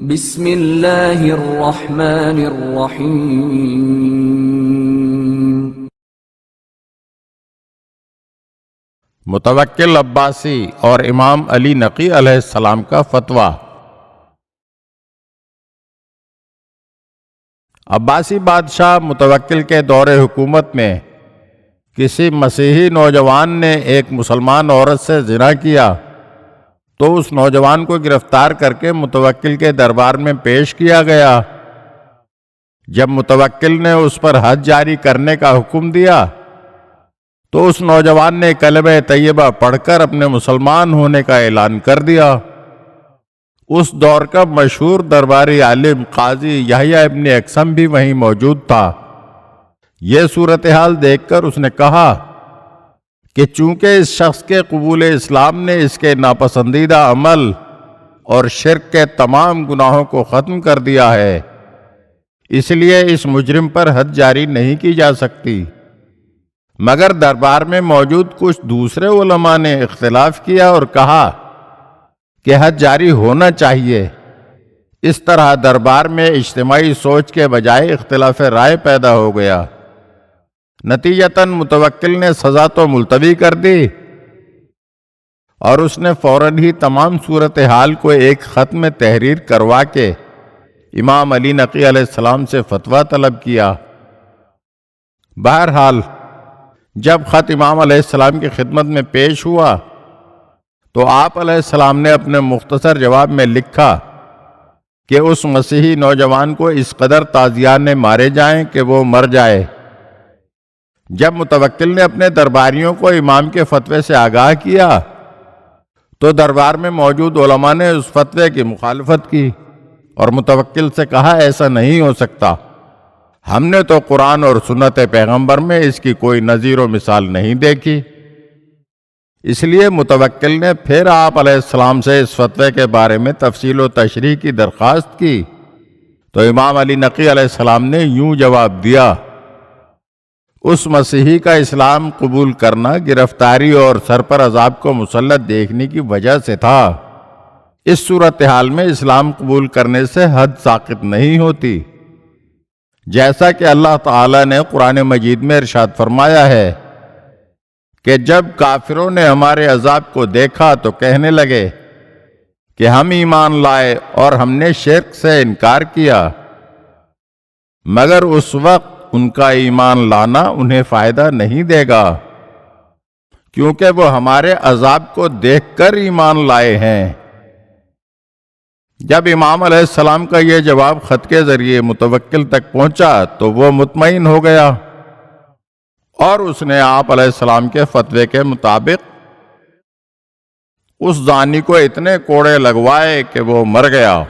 بسم اللہ الرحمن الرحیم۔ متوکل عباسی اور امام علی نقی علیہ السلام کا فتویٰ۔ عباسی بادشاہ متوکل کے دور حکومت میں کسی مسیحی نوجوان نے ایک مسلمان عورت سے زنا کیا تو اس نوجوان کو گرفتار کر کے متوکل کے دربار میں پیش کیا گیا۔ جب متوکل نے اس پر حد جاری کرنے کا حکم دیا تو اس نوجوان نے کلمہ طیبہ پڑھ کر اپنے مسلمان ہونے کا اعلان کر دیا۔ اس دور کا مشہور درباری عالم قاضی یحییٰ ابن اقسم بھی وہیں موجود تھا۔ یہ صورتحال دیکھ کر اس نے کہا کہ چونکہ اس شخص کے قبول اسلام نے اس کے ناپسندیدہ عمل اور شرک کے تمام گناہوں کو ختم کر دیا ہے، اس لیے اس مجرم پر حد جاری نہیں کی جا سکتی۔ مگر دربار میں موجود کچھ دوسرے علماء نے اختلاف کیا اور کہا کہ حد جاری ہونا چاہیے۔ اس طرح دربار میں اجتماعی سوچ کے بجائے اختلاف رائے پیدا ہو گیا۔ نتیجتاً متوکل نے سزا تو ملتوی کر دی اور اس نے فوراً ہی تمام صورتحال کو ایک خط میں تحریر کروا کے امام علی نقی علیہ السلام سے فتویٰ طلب کیا۔ بہرحال جب خط امام علیہ السلام کی خدمت میں پیش ہوا تو آپ علیہ السلام نے اپنے مختصر جواب میں لکھا کہ اس مسیحی نوجوان کو اس قدر تازیانے مارے جائیں کہ وہ مر جائے۔ جب متوکل نے اپنے درباریوں کو امام کے فتوے سے آگاہ کیا تو دربار میں موجود علماء نے اس فتوے کی مخالفت کی اور متوکل سے کہا ایسا نہیں ہو سکتا، ہم نے تو قرآن اور سنت پیغمبر میں اس کی کوئی نظیر و مثال نہیں دیکھی۔ اس لیے متوکل نے پھر آپ علیہ السلام سے اس فتوے کے بارے میں تفصیل و تشریح کی درخواست کی تو امام علی نقی علیہ السلام نے یوں جواب دیا، اس مسیحی کا اسلام قبول کرنا گرفتاری اور سر پر عذاب کو مسلط دیکھنے کی وجہ سے تھا۔ اس صورتحال میں اسلام قبول کرنے سے حد ساقط نہیں ہوتی، جیسا کہ اللہ تعالیٰ نے قرآن مجید میں ارشاد فرمایا ہے کہ جب کافروں نے ہمارے عذاب کو دیکھا تو کہنے لگے کہ ہم ایمان لائے اور ہم نے شرک سے انکار کیا، مگر اس وقت ان کا ایمان لانا انہیں فائدہ نہیں دے گا، کیونکہ وہ ہمارے عذاب کو دیکھ کر ایمان لائے ہیں۔ جب امام علیہ السلام کا یہ جواب خط کے ذریعے متوکل تک پہنچا تو وہ مطمئن ہو گیا اور اس نے آپ علیہ السلام کے فتوے کے مطابق اس زانی کو اتنے کوڑے لگوائے کہ وہ مر گیا۔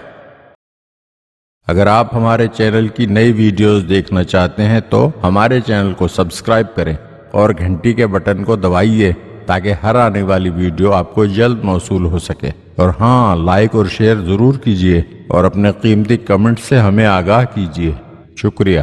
اگر آپ ہمارے چینل کی نئی ویڈیوز دیکھنا چاہتے ہیں تو ہمارے چینل کو سبسکرائب کریں اور گھنٹی کے بٹن کو دبائیے تاکہ ہر آنے والی ویڈیو آپ کو جلد موصول ہو سکے۔ اور ہاں، لائک اور شیئر ضرور کیجیے اور اپنے قیمتی کمنٹ سے ہمیں آگاہ کیجیے۔ شکریہ۔